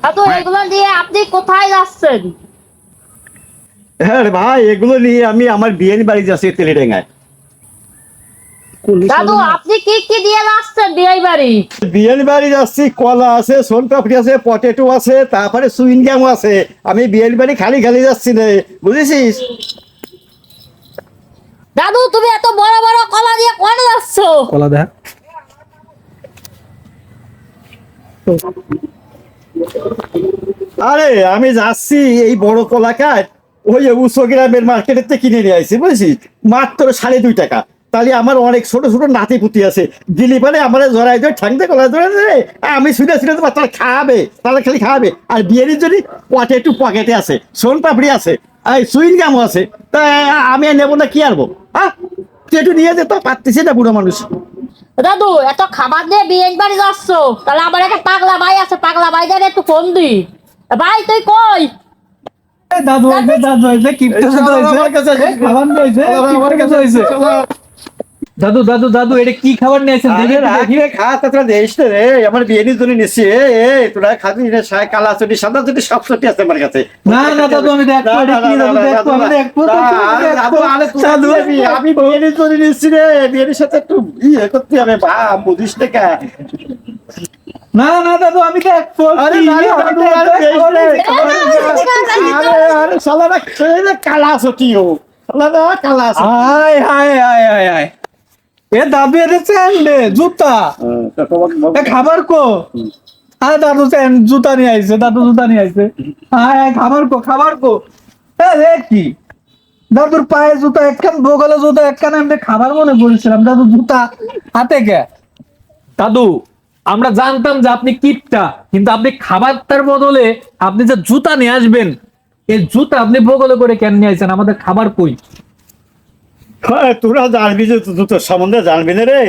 দাদু এগুলো দিয়ে আপনি কোথায় যাচ্ছেন? হ্যাঁ রে ভাই, এগুলো নিয়ে আমি আমার বিয়ের বাড়ি যাচ্ছি তেলেডাঙ্গায়। দাদু আপনি কি কি দিয়ে যাচ্ছেন বিয়ে বাড়ি? বিয়ের বাড়ি যাচ্ছি, কলা আছে, সোনপাপড়ি আছে, পটেটো আছে, তারপরে সুইংগাম আছে। আমি বিয়ের বাড়ি খালি খালি যাচ্ছি রে, বুঝেছিস? দাদু তুমি এত বড় বড় কলা দিয়ে কোথায় যাচ্ছ? কলা দেখ। আরে আমি যাচ্ছি এই বড় কলা কাঠ ওই উৎস গ্রামের মার্কেটের থেকে কিনে নিয়ে আসছি, বুঝেছিস? মাত্র 2.5 টাকা। তাহলে আমার অনেক ছোট ছোট নাতি পুতি আছে, দিলি পারে আমার জড়াই ধরে ঠাংতে কলা ধরে ধরে আমি শুনে শুনে তো তারা খাওয়াবে, তারা খালি খাওয়াবে। আর বিয়ের জন্য পটেটো পকেটে আছে, সোন পাপড়ি আছে, আর সুইং গামও আছে। তা আমি আর নেবো না, কি আনবো? হ্যাঁ, তুই একটু নিয়ে যেতে পারতেছি না, বুড়ো মানুষ। দাদু এত খাবার দিয়ে বিয়ে বাড়ি যাচ্ছ, তাহলে আমার একটা পাগলা ভাই আছে, পাগলা ভাইদের একটু ফোন দি। ভাই তুই কই? দাদু হইছে, দাদু হইছে, কিপটা দাদু হইছে, আমার কাছে আছে। খাবার নিয়ে হইছে, আমার কিপটা দাদু হইছে। দাদু দাদু দাদু এটা কি খাবার নিয়েছেন দেখি আরে একটু দেখি। রাখলে খা, তোরা দেখিস না রে, আমার বিয়ের জন্য নিচ্ছি। তোরা খাবি না, কালা চটি সাদা চটি সব চটি আছে আমার কাছে। না না দাদু আমি দেখবো, এটা কি দাদু দেখবো, আমি দেখবো, দাদু আমি বিয়ের জন্য নিচ্ছি রে, বিয়ের সাথে একটু ইয়ে করতে হবে, বা বুঝিস না কা? না না দাদু আমি দেখবো। আরে না রে, দাদু, আরে দেখিস রে, আরে শালারা খেয়ে নে কালা চটিও, শালারা কালা চটি। হায় হায় হায় হায় হায়, এ দাদু এটা স্যান্ডে জুতা, এ খাবার কো? হ্যাঁ দাদু জুতা নিয়ে আইছে, দাদু জুতা নিয়ে আইছে। হ্যাঁ খাবার কো, খাবার কো? এ কি দাদুর পায়ে জুতা, একখান বগলে জুতা, একখান আমি খাবার মনে করেছিলাম, দাদু জুতা হাতে কে? দাদু আমরা জানতাম যে আপনি কিপটা, কিন্তু আপনি খাবারটার বদলে আপনি যে জুতা নিয়ে আসবেন, এই জুতা আপনি বগলে করে কেন নিয়ে আসছেন? আমাদের খাবার কই? হ্যাঁ, তোরা জানবি যে জুতোর সম্বন্ধে জানবি না রে।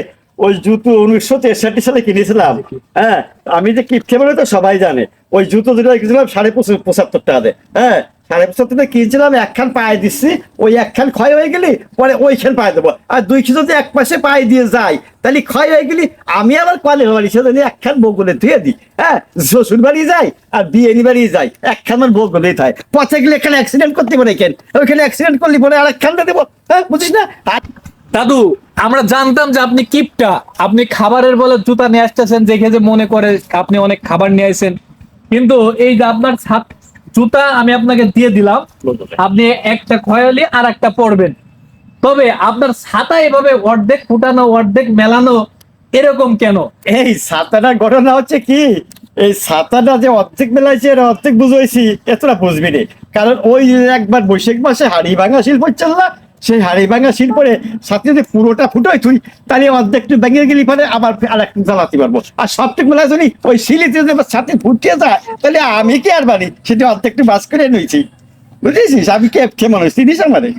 ওই জুতো 1963 সালে কিনেছিলাম। হ্যাঁ, আমি যে কিপটে বলে তো সবাই জানে। ওই জুতো যেটা কিনেছিলাম 75 টাকা দিয়ে। হ্যাঁ, 75 কিনছিলাম, একখান পায়ে দিচ্ছি, ওই একখান ক্ষয় হয়ে গেলি পরে ওইখান পায়ে দেবো। আর দুই যদি এক পাশে পায়ে দিয়ে যায় তাহলে ক্ষয় হয়ে গেলি, আমি আবার কলে বাড়ি সেজন্য একখান বগলে ধুয়ে দিই। হ্যাঁ, শ্বশুর বাড়ি যাই আর বিয়ে বাড়ি যাই, একখান আমার বগলেই থাকে। পচে গেলে এখানে অ্যাক্সিডেন্ট করতে পারে, কেন ওইখানে অ্যাক্সিডেন্ট করলি পরে আর একখানটা দেবো। হ্যাঁ, বুঝিস না? দাদু আমরা জানতাম যে আপনি কিপটা, আপনি খাবারের বলে জুতা নিয়ে আসতেছেন, দেখে যে মনে করে আপনি অনেক খাবার নিয়ে আসেন। কিন্তু এই যে আপনার জুতা আমি আপনাকে দিয়ে দিলাম, আপনি একটা খয়ালি আর একটা পরবেন। তবে আপনার ছাতা এভাবে অর্ধেক ফুটানো অর্ধেক মেলানো এরকম কেন? এই ছাতাটার ঘটনা হচ্ছে কি, এই ছাতাটা যে অর্ধেক মেলাইছে এর অর্ধেক বুঝাইছি, এতটা বুঝবি রে। কারণ ওই যে একবার বৈশাখ মাসে হাড়ি ভাঙা শিল্প চল না, সেই হাড়ি ভাঙা শিল্পরে সাথে যদি পুরোটা ফুটোয় তুই, তাহলে অর্ধেকটু ভেঙে গেলি পরে আবার আর একটু জ্বালাতে পারবো। আর সবটুক মেলায় যদি ওই শিলিতে যদি সাথে ফুটিয়ে যায়, তাহলে আমি কি আর বাড়ি সেটা অর্ধেকটু বাস করে নিয়েছি, বুঝেছিস? আমি কে মানুষ চিনিস আমারে?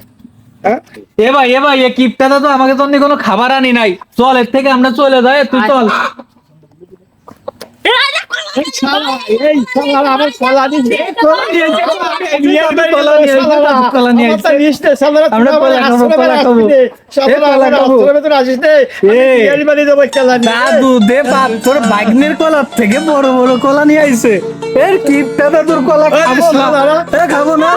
হ্যাঁ, এ ভাই এ কিপটাটা তো আমাকে তো অন্য কোনো খাবার আনি নাই, চল এর থেকে আমরা চলে যাই, তুই চল। এই শালা, এই শালা আমার কলা দিছে। কলা নিয়েছে, কলা নিয়েছে, কলা নিয়েছে। আমার নিস নে, শালারা আমরা তোরা কলা আমার খাবো, আশ্রমে কলা আসবি খাবো। রে। শালারা কলা আমার খাবো। আশ্রমে তোরা আসিস নে। আমি বিয়ের বাড়ি যাবো খেলা নিয়ে। দাদু দে বাপ, তোর বাগনের কলার থেকে বড় বড় কলা নিয়ে আইছে। এর কিপটা দাদুর কলা খাবো না, শালারা। খাবো না।